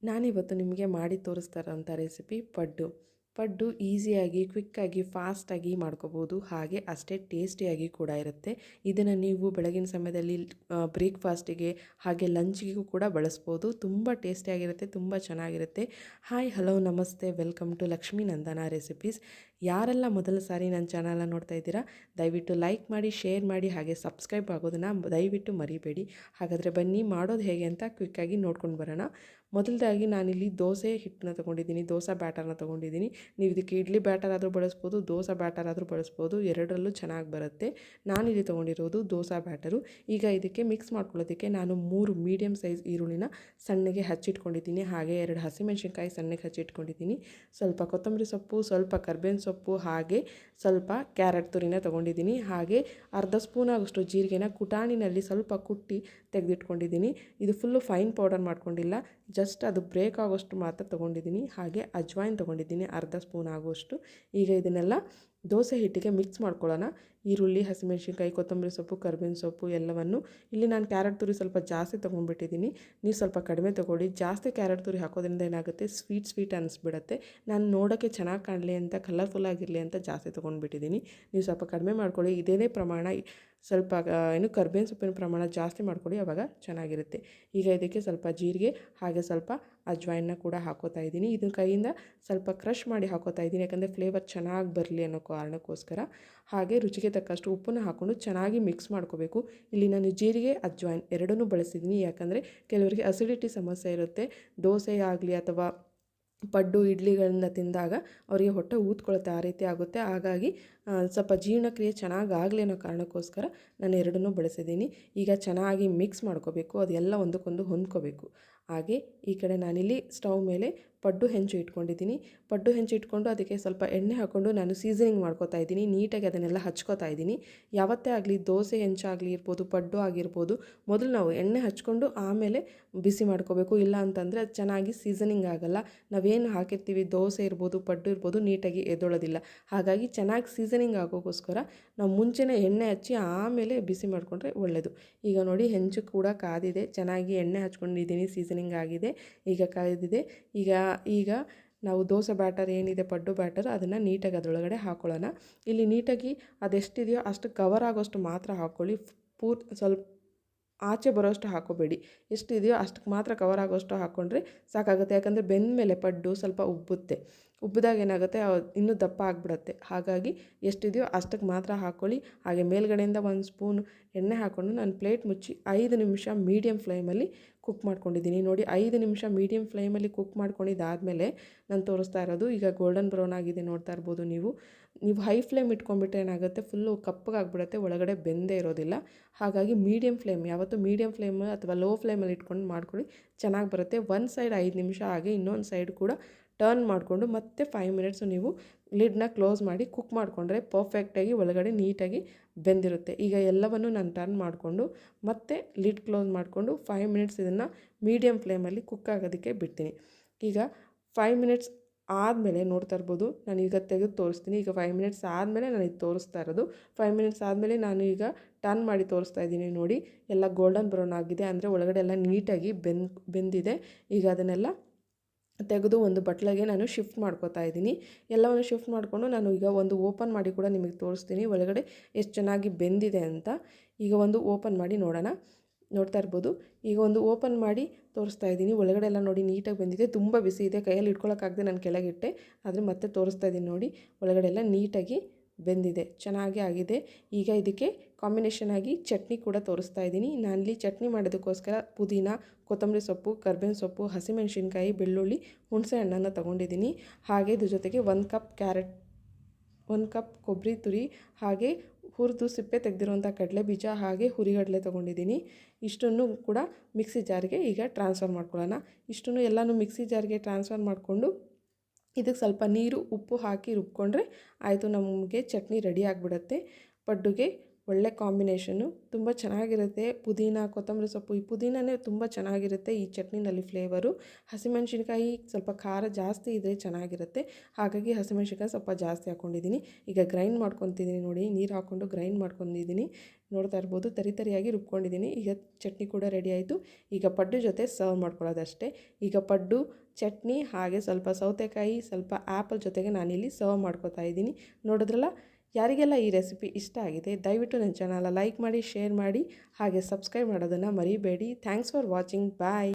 ನಾನಿವತ್ತು ನಿಮಗೆ ಮಾಡಿ ತೋರಿಸ್ತಾ ಇರೋಂಥ ರೆಸಿಪಿ ಪಡ್ಡು ಈಸಿಯಾಗಿ ಕ್ವಿಕ್ಕಾಗಿ ಫಾಸ್ಟಾಗಿ ಮಾಡ್ಕೋಬೋದು, ಹಾಗೆ ಅಷ್ಟೇ ಟೇಸ್ಟಿಯಾಗಿ ಕೂಡ ಇರುತ್ತೆ. ಇದನ್ನು ನೀವು ಬೆಳಗಿನ ಸಮಯದಲ್ಲಿ ಬ್ರೇಕ್ಫಾಸ್ಟಿಗೆ ಹಾಗೆ ಲಂಚ್ಗಿಗೂ ಕೂಡ ಬಳಸ್ಬೋದು. ತುಂಬ ಟೇಸ್ಟಿಯಾಗಿರುತ್ತೆ, ತುಂಬ ಚೆನ್ನಾಗಿರುತ್ತೆ. ಹಾಯ್ ಹಲೋ ನಮಸ್ತೆ, welcome to Lakshmi Nandana recipes. ಯಾರೆಲ್ಲ ಮೊದಲ ಸಾರಿ ನನ್ನ ಚಾನಲ್ನ ನೋಡ್ತಾ ಇದ್ದೀರಾ, ದಯವಿಟ್ಟು ಲೈಕ್ ಮಾಡಿ, ಶೇರ್ ಮಾಡಿ, ಹಾಗೆ ಸಬ್ಸ್ಕ್ರೈಬ್ ಆಗೋದನ್ನು ದಯವಿಟ್ಟು ಮರಿಬೇಡಿ. ಹಾಗಾದರೆ ಬನ್ನಿ ಮಾಡೋದು ಹೇಗೆ ಅಂತ ಕ್ವಿಕ್ಕಾಗಿ ನೋಡ್ಕೊಂಡು ಬರೋಣ. ಮೊದಲದಾಗಿ ನಾನಿಲ್ಲಿ ದೋಸೆ ಹಿಟ್ಟನ್ನ ತೊಗೊಂಡಿದ್ದೀನಿ, ದೋಸೆ ಬ್ಯಾಟರ್ನ ತೊಗೊಂಡಿದ್ದೀನಿ. ನೀವು ಇದಕ್ಕೆ ಇಡ್ಲಿ ಬ್ಯಾಟರ್ ಆದರೂ ಬಳಸ್ಬೋದು, ದೋಸೆ ಬ್ಯಾಟರ್ ಆದರೂ ಬಳಸ್ಬೋದು, ಎರಡರಲ್ಲೂ ಚೆನ್ನಾಗಿ ಬರುತ್ತೆ. ನಾನಿಲ್ಲಿ ತೊಗೊಂಡಿರೋದು ದೋಸೆ ಬ್ಯಾಟರು. ಈಗ ಇದಕ್ಕೆ ಮಿಕ್ಸ್ ಮಾಡ್ಕೊಳ್ಳೋದಕ್ಕೆ ನಾನು 3 ಮೀಡಿಯಮ್ ಸೈಜ್ ಈರುಳ್ಳಿನ ಸಣ್ಣಗೆ ಹಚ್ಚಿಟ್ಕೊಂಡಿದ್ದೀನಿ, ಹಾಗೆ 2 ಹಸಿಮೆಣಸಿನ್ಕಾಯಿ ಸಣ್ಣಗೆ ಹಚ್ಚಿಟ್ಕೊಂಡಿದ್ದೀನಿ, ಸ್ವಲ್ಪ ಕೊತ್ತಂಬರಿ ಸೊಪ್ಪು, ಸ್ವಲ್ಪ ಕರ್ಬೇವಿನ ಸೊಪ್ಪು, ಹಾಗೆ ಸ್ವಲ್ಪ ಕ್ಯಾರೆಟ್ ತುರಿನ ತೊಗೊಂಡಿದ್ದೀನಿ, ಹಾಗೆ ಅರ್ಧ ಸ್ಪೂನ್ ಆಗೋಷ್ಟು ಜೀರಿಗೆನ ಕುಟಾಣಿನಲ್ಲಿ ಸ್ವಲ್ಪ ಕುಟ್ಟಿ ತೆಗೆದಿಟ್ಕೊಂಡಿದ್ದೀನಿ. ಇದು ಫುಲ್ಲು ಫೈನ್ ಪೌಡರ್ ಮಾಡ್ಕೊಂಡಿಲ್ಲ, ಜಸ್ಟ್ ಅದು ಬ್ರೇಕ್ ಆಗೋಷ್ಟು ಮಾತ್ರ ತೊಗೊಂಡಿದ್ದೀನಿ. ಹಾಗೆ ಅಜ್ವಾಯಿನ್ ತೊಗೊಂಡಿದ್ದೀನಿ ಅರ್ಧ ಸ್ಪೂನ್ ಆಗೋಷ್ಟು. ಈಗ ಇದನ್ನೆಲ್ಲ ದೋಸೆ ಹಿಟ್ಟಿಗೆ ಮಿಕ್ಸ್ ಮಾಡ್ಕೊಳ್ಳೋಣ. ಈರುಳ್ಳಿ, ಹಸಿಮೆಣಸಿನ್ಕಾಯಿ, ಕೊತ್ತಂಬರಿ ಸೊಪ್ಪು, ಕರ್ಬೇವಿನ ಸೊಪ್ಪು ಎಲ್ಲವನ್ನು. ಇಲ್ಲಿ ನಾನು ಕ್ಯಾರೆಟ್ ತುರಿ ಸ್ವಲ್ಪ ಜಾಸ್ತಿ ತೊಗೊಂಡ್ಬಿಟ್ಟಿದ್ದೀನಿ, ನೀವು ಸ್ವಲ್ಪ ಕಡಿಮೆ ತೊಗೊಳ್ಳಿ. ಜಾಸ್ತಿ ಕ್ಯಾರೆಟ್ ತುರಿ ಹಾಕೋದ್ರಿಂದ ಏನಾಗುತ್ತೆ, ಸ್ವೀಟ್ ಅನಿಸ್ಬಿಡುತ್ತೆ. ನಾನು ನೋಡೋಕ್ಕೆ ಚೆನ್ನಾಗಿ ಕಾಣಲಿ ಅಂತ, ಕಲರ್ಫುಲ್ ಆಗಿರಲಿ ಅಂತ ಜಾಸ್ತಿ ತೊಗೊಂಡ್ಬಿಟ್ಟಿದ್ದೀನಿ. ನೀವು ಸ್ವಲ್ಪ ಕಡಿಮೆ ಮಾಡ್ಕೊಳ್ಳಿ. ಇದೇ ಪ್ರಮಾಣ, ಸ್ವಲ್ಪ ಕರ್ಬೇವಿನ ಸೊಪ್ಪಿನ ಪ್ರಮಾಣ ಜಾಸ್ತಿ ಮಾಡ್ಕೊಳ್ಳಿ, ಆವಾಗ ಚೆನ್ನಾಗಿರುತ್ತೆ. ಈಗ ಇದಕ್ಕೆ ಸ್ವಲ್ಪ ಜೀರಿಗೆ ಹಾಗೆ ಸ್ವಲ್ಪ ಅಜ್ವಾಯಿನ್ನ ಕೂಡ ಹಾಕೋತಾ ಇದ್ದೀನಿ. ಇದನ್ನ ಕೈಯಿಂದ ಸ್ವಲ್ಪ ಕ್ರಷ್ ಮಾಡಿ ಹಾಕೋತಾ ಇದ್ದೀನಿ, ಯಾಕಂದರೆ ಫ್ಲೇವರ್ ಚೆನ್ನಾಗಿ ಬರಲಿ ಅನ್ನೋ ಕಾರಣಕ್ಕೋಸ್ಕರ. ಹಾಗೆ ರುಚಿಗೆ ತಕ್ಕಷ್ಟು ಉಪ್ಪನ್ನು ಹಾಕ್ಕೊಂಡು ಚೆನ್ನಾಗಿ ಮಿಕ್ಸ್ ಮಾಡ್ಕೋಬೇಕು. ಇಲ್ಲಿ ನಾನು ಜೀರಿಗೆ, ಅಜ್ವಾಯಿನ್ ಎರಡನ್ನೂ ಬಳಸಿದ್ದೀನಿ, ಯಾಕಂದರೆ ಕೆಲವರಿಗೆ ಅಸಿಡಿಟಿ ಸಮಸ್ಯೆ ಇರುತ್ತೆ. ದೋಸೆ ಆಗಲಿ ಅಥವಾ ಪಡ್ಡು ಇಡ್ಲಿಗಳನ್ನ ತಿಂದಾಗ ಅವರಿಗೆ ಹೊಟ್ಟೆ ಊದ್ಕೊಳುತ್ತೆ, ಆ ರೀತಿ ಆಗುತ್ತೆ. ಹಾಗಾಗಿ ಸ್ವಲ್ಪ ಜೀರ್ಣಕ್ರಿಯೆ ಚೆನ್ನಾಗಾಗಲಿ ಅನ್ನೋ ಕಾರಣಕ್ಕೋಸ್ಕರ ನಾನು ಎರಡನ್ನೂ ಬಳಸಿದ್ದೀನಿ. ಈಗ ಚೆನ್ನಾಗಿ ಮಿಕ್ಸ್ ಮಾಡ್ಕೋಬೇಕು, ಅದೆಲ್ಲ ಒಂದಕ್ಕೊಂದು ಹೊಂದ್ಕೋಬೇಕು. ಹಾಗೆ ಈ ಕಡೆ ನಾನಿಲ್ಲಿ ಸ್ಟವ್ ಮೇಲೆ ಪಡ್ಡು ಹೆಂಚು ಇಟ್ಕೊಂಡಿದ್ದೀನಿ. ಪಡ್ಡು ಹೆಂಚು ಇಟ್ಕೊಂಡು ಅದಕ್ಕೆ ಸ್ವಲ್ಪ ಎಣ್ಣೆ ಹಾಕ್ಕೊಂಡು ನಾನು ಸೀಸನಿಂಗ್ ಮಾಡ್ಕೋತಾ ಇದ್ದೀನಿ, ನೀಟಾಗಿ ಅದನ್ನೆಲ್ಲ ಹಚ್ಕೋತಾ ಇದ್ದೀನಿ. ಯಾವತ್ತೇ ಆಗಲಿ ದೋಸೆ ಹೆಂಚಾಗಲಿ ಇರ್ಬೋದು, ಪಡ್ಡು ಆಗಿರ್ಬೋದು, ಮೊದಲು ನಾವು ಎಣ್ಣೆ ಹಚ್ಕೊಂಡು ಆಮೇಲೆ ಬಿಸಿ ಮಾಡ್ಕೋಬೇಕು. ಇಲ್ಲ ಅಂತಂದರೆ ಅದು ಚೆನ್ನಾಗಿ ಸೀಸನಿಂಗ್ ಆಗೋಲ್ಲ. ನಾವೇನು ಹಾಕಿರ್ತೀವಿ, ದೋಸೆ ಇರ್ಬೋದು, ಪಡ್ಡು ಇರ್ಬೋದು, ನೀಟಾಗಿ ಎದ್ದೊಳೋದಿಲ್ಲ. ಹಾಗಾಗಿ ಚೆನ್ನಾಗಿ ಸೀಸನಿಂಗ್ ಆಗೋಕ್ಕೋಸ್ಕರ ನಾವು ಮುಂಚೆನೇ ಎಣ್ಣೆ ಹಚ್ಚಿ ಆಮೇಲೆ ಬಿಸಿ ಮಾಡಿಕೊಂಡ್ರೆ ಒಳ್ಳೆಯದು. ಈಗ ನೋಡಿ ಹೆಂಚು ಕೂಡ ಕಾದಿದೆ, ಚೆನ್ನಾಗಿ ಎಣ್ಣೆ ಹಚ್ಕೊಂಡಿದ್ದೀನಿ, ಸೀಸನಿಂಗ್ ಆಗಿದೆ, ಈಗ ಕಾಯ್ದಿದೆ. ಈಗ ನಾವು ದೋಸೆ ಬ್ಯಾಟರ್ ಏನಿದೆ, ಪಡ್ಡು ಬ್ಯಾಟರ್, ಅದನ್ನು ನೀಟಾಗಿ ಅದರೊಳಗಡೆ ಹಾಕ್ಕೊಳ್ಳೋಣ. ಇಲ್ಲಿ ನೀಟಾಗಿ ಅದೆಷ್ಟಿದೆಯೋ ಅಷ್ಟು ಕವರ್ ಆಗೋಷ್ಟು ಮಾತ್ರ ಹಾಕ್ಕೊಳ್ಳಿ, ಸ್ವಲ್ಪ ಆಚೆ ಬರೋಷ್ಟು ಹಾಕೋಬೇಡಿ. ಎಷ್ಟಿದೆಯೋ ಅಷ್ಟಕ್ಕೆ ಮಾತ್ರ ಕವರ್ ಆಗೋಷ್ಟು ಹಾಕ್ಕೊಂಡ್ರೆ ಸಾಕಾಗುತ್ತೆ. ಯಾಕಂದರೆ ಬೆಂದ ಮೇಲೆ ಪಡ್ಡು ಸ್ವಲ್ಪ ಉಬ್ಬಿದಾಗ ಏನಾಗುತ್ತೆ, ಇನ್ನೂ ದಪ್ಪ ಆಗಿಬಿಡುತ್ತೆ. ಹಾಗಾಗಿ ಎಷ್ಟಿದೆಯೋ ಅಷ್ಟಕ್ಕೆ ಮಾತ್ರ ಹಾಕ್ಕೊಳ್ಳಿ. ಹಾಗೆ ಮೇಲ್ಗಡೆಯಿಂದ 1 ಸ್ಪೂನ್ ಎಣ್ಣೆ ಹಾಕ್ಕೊಂಡು ನಾನು ಪ್ಲೇಟ್ ಮುಚ್ಚಿ 5 ನಿಮಿಷ ಮೀಡಿಯಮ್ ಫ್ಲೇಮಲ್ಲಿ ಕುಕ್ ಮಾಡ್ಕೊಂಡಿದ್ದೀನಿ. ನೋಡಿ, 5 ನಿಮಿಷ ಮೀಡಿಯಮ್ ಫ್ಲೇಮಲ್ಲಿ ಕುಕ್ ಮಾಡ್ಕೊಂಡಿದ್ದಾದಮೇಲೆ ನಾನು ತೋರಿಸ್ತಾ ಇರೋದು. ಈಗ ಗೋಲ್ಡನ್ ಬ್ರೌನ್ ಆಗಿದೆ, ನೋಡ್ತಾ ಇರ್ಬೋದು ನೀವು. ಹೈ ಫ್ಲೇಮ್ ಇಟ್ಕೊಂಡ್ಬಿಟ್ರೆ ಏನಾಗುತ್ತೆ, ಫುಲ್ಲು ಕಪ್ಪಗಾಗ್ಬಿಡುತ್ತೆ, ಒಳಗಡೆ ಬೆಂದೇ ಇರೋದಿಲ್ಲ. ಹಾಗಾಗಿ ಮೀಡಿಯಮ್ ಫ್ಲೇಮ್, ಯಾವತ್ತೂ ಮೀಡಿಯಮ್ ಫ್ಲೇಮ್ ಅಥವಾ ಲೋ ಫ್ಲೇಮಲ್ಲಿ ಇಟ್ಕೊಂಡು ಮಾಡ್ಕೊಳ್ಳಿ, ಚೆನ್ನಾಗಿ ಬರುತ್ತೆ. ಒಂದು ಸೈಡ್ 5 ನಿಮಿಷ, ಹಾಗೆ ಇನ್ನೊಂದು ಸೈಡ್ ಕೂಡ ಟರ್ನ್ ಮಾಡಿಕೊಂಡು ಮತ್ತೆ 5 ಮಿನಿಟ್ಸು ನೀವು ಲಿಡ್ನ ಕ್ಲೋಸ್ ಮಾಡಿ ಕುಕ್ ಮಾಡಿಕೊಂಡ್ರೆ ಪರ್ಫೆಕ್ಟಾಗಿ ಒಳಗಡೆ ನೀಟಾಗಿ ಬೆಂದಿರುತ್ತೆ. ಈಗ ಎಲ್ಲವನ್ನು ನಾನು ಟರ್ನ್ ಮಾಡಿಕೊಂಡು ಮತ್ತೆ ಲಿಡ್ ಕ್ಲೋಸ್ ಮಾಡಿಕೊಂಡು 5 ಮಿನಿಟ್ಸ್ ಇದನ್ನು ಮೀಡಿಯಮ್ ಫ್ಲೇಮಲ್ಲಿ ಕುಕ್ ಆಗೋದಕ್ಕೆ ಬಿಡ್ತೀನಿ. ಈಗ 5 ಮಿನಿಟ್ಸ್ ಆದಮೇಲೆ ನೋಡ್ತಾ ಇರ್ಬೋದು, ನಾನು ಈಗ ತೆಗೆದು ತೋರಿಸ್ತೀನಿ. ಈಗ 5 ಮಿನಿಟ್ಸ್ ಆದಮೇಲೆ ನಾನು ಇದು ತೋರಿಸ್ತಾ ಇರೋದು. 5 ಮಿನಿಟ್ಸ್ ಆದಮೇಲೆ ನಾನು ಈಗ ಟರ್ನ್ ಮಾಡಿ ತೋರಿಸ್ತಾ ಇದ್ದೀನಿ. ನೋಡಿ, ಎಲ್ಲ ಗೋಲ್ಡನ್ ಬ್ರೌನ್ ಆಗಿದೆ, ಅಂದರೆ ಒಳಗಡೆ ಎಲ್ಲ ನೀಟಾಗಿ ಬೆಂದಿದೆ. ಈಗ ಅದನ್ನೆಲ್ಲ ತೆಗೆದು ಒಂದು ಬಟ್ಲಿಗೆ ನಾನು ಶಿಫ್ಟ್ ಮಾಡ್ಕೋತಾ ಇದ್ದೀನಿ. ಎಲ್ಲವನ್ನು ಶಿಫ್ಟ್ ಮಾಡಿಕೊಂಡು ನಾನು ಈಗ ಒಂದು ಓಪನ್ ಮಾಡಿ ಕೂಡ ನಿಮಗೆ ತೋರಿಸ್ತೀನಿ ಒಳಗಡೆ ಎಷ್ಟು ಚೆನ್ನಾಗಿ ಬೆಂದಿದೆ ಅಂತ. ಈಗ ಒಂದು ಓಪನ್ ಮಾಡಿ ನೋಡೋಣ. ನೋಡ್ತಾ ಇರ್ಬೋದು, ಈಗ ಒಂದು ಓಪನ್ ಮಾಡಿ ತೋರಿಸ್ತಾ ಇದ್ದೀನಿ. ಒಳಗಡೆ ಎಲ್ಲ ನೋಡಿ ನೀಟಾಗಿ ಬೆಂದಿದೆ, ತುಂಬ ಬಿಸಿ ಇದೆ, ಕೈಯಲ್ಲಿ ಇಟ್ಕೊಳ್ಳೋಕ್ಕಾಗದೆ ನಾನು ಕೆಳಗಿಟ್ಟೆ, ಆದರೆ ಮತ್ತೆ ತೋರಿಸ್ತಾ ಇದ್ದೀನಿ. ನೋಡಿ, ಒಳಗಡೆ ಎಲ್ಲ ನೀಟಾಗಿ ಬೆಂದಿದೆ, ಚೆನ್ನಾಗಿ ಆಗಿದೆ. ಈಗ ಇದಕ್ಕೆ ಕಾಂಬಿನೇಷನ್ ಆಗಿ ಚಟ್ನಿ ಕೂಡ ತೋರಿಸ್ತಾ ಇದ್ದೀನಿ. ನಾನಿಲ್ಲಿ ಚಟ್ನಿ ಮಾಡೋದಕ್ಕೋಸ್ಕರ ಪುದೀನ, ಕೊತ್ತಂಬರಿ ಸೊಪ್ಪು, ಕರ್ಬೇವಿನ ಸೊಪ್ಪು, ಹಸಿಮೆಣಸಿನ್ಕಾಯಿ, ಬೆಳ್ಳುಳ್ಳಿ, ಹುಣಸೆ ಹಣ್ಣನ್ನು ತೊಗೊಂಡಿದ್ದೀನಿ. ಹಾಗೆ ಇದ್ರ ಜೊತೆಗೆ 1 ಕಪ್ ಕ್ಯಾರೆಟ್, 1 ಕಪ್ ಕೊಬ್ಬರಿ ತುರಿ, ಹಾಗೆ ಹುರಿದು ಸಿಪ್ಪೆ ತೆಗೆದಿರುವಂಥ ಕಡಲೆ ಬೀಜ, ಹಾಗೆ ಹುರಿಗಡಲೆ ತೊಗೊಂಡಿದ್ದೀನಿ. ಇಷ್ಟನ್ನು ಕೂಡ ಮಿಕ್ಸಿ ಜಾರ್ಗೆ ಈಗ ಟ್ರಾನ್ಸ್ಫರ್ ಮಾಡ್ಕೊಳ್ಳೋಣ. ಇಷ್ಟನ್ನು ಎಲ್ಲನೂ ಮಿಕ್ಸಿ ಜಾರ್ಗೆ ಟ್ರಾನ್ಸ್ಫರ್ ಮಾಡಿಕೊಂಡು ಇದಕ್ಕೆ ಸ್ವಲ್ಪ ನೀರು, ಉಪ್ಪು ಹಾಕಿ ರುಬ್ಕೊಂಡ್ರೆ ಆಯಿತು, ನಮಗೆ ಚಟ್ನಿ ರೆಡಿ ಆಗಿಬಿಡುತ್ತೆ. ಪಡ್ಡುಗೆ ಒಳ್ಳೆ ಕಾಂಬಿನೇಷನ್ನು, ತುಂಬ ಚೆನ್ನಾಗಿರುತ್ತೆ. ಪುದೀನ, ಕೊತ್ತಂಬರಿ ಸೊಪ್ಪು, ಈ ಪುದೀನನೇ ತುಂಬ ಚೆನ್ನಾಗಿರುತ್ತೆ ಈ ಚಟ್ನಿನಲ್ಲಿ ಫ್ಲೇವರು. ಹಸಿಮೆಣ್ಸಿನ್ಕಾಯಿ ಸ್ವಲ್ಪ ಖಾರ ಜಾಸ್ತಿ ಇದ್ದರೆ ಚೆನ್ನಾಗಿರುತ್ತೆ, ಹಾಗಾಗಿ ಹಸಿಮೆಣ್ಸಿನ್ಕಾಯಿ ಸ್ವಲ್ಪ ಜಾಸ್ತಿ ಹಾಕ್ಕೊಂಡಿದ್ದೀನಿ. ಈಗ ಗ್ರೈಂಡ್ ಮಾಡ್ಕೊತಿದ್ದೀನಿ ನೋಡಿ, ನೀರು ಹಾಕ್ಕೊಂಡು ಗ್ರೈಂಡ್ ಮಾಡ್ಕೊಂಡಿದ್ದೀನಿ. ನೋಡ್ತಾ ಇರ್ಬೋದು, ತರಿಯಾಗಿ ರುಬ್ಕೊಂಡಿದ್ದೀನಿ. ಈಗ ಚಟ್ನಿ ಕೂಡ ರೆಡಿ ಆಯಿತು. ಈಗ ಪಡ್ಡು ಜೊತೆ ಸರ್ವ್ ಮಾಡ್ಕೊಳ್ಳೋದಷ್ಟೇ. ಈಗ ಪಡ್ಡು, ಚಟ್ನಿ ಹಾಗೆ ಸ್ವಲ್ಪ ಸೌತೆಕಾಯಿ, ಸ್ವಲ್ಪ ಆ್ಯಪಲ್ ಜೊತೆಗೆ ನಾನಿಲ್ಲಿ ಸರ್ವ್ ಮಾಡ್ಕೊತಾ ಇದ್ದೀನಿ. ನೋಡಿದ್ರಲ್ಲ, ಯಾರಿಗೆಲ್ಲ ಈ ರೆಸಿಪಿ ಇಷ್ಟ ಆಗಿದೆ ದಯವಿಟ್ಟು ನನ್ನ ಚಾನಲ್ ಲೈಕ್ ಮಾಡಿ, ಶೇರ್ ಮಾಡಿ, ಹಾಗೆ ಸಬ್ಸ್ಕ್ರೈಬ್ ಮಾಡೋದನ್ನು ಮರಿಬೇಡಿ. Thanks for watching. ಬಾಯ್.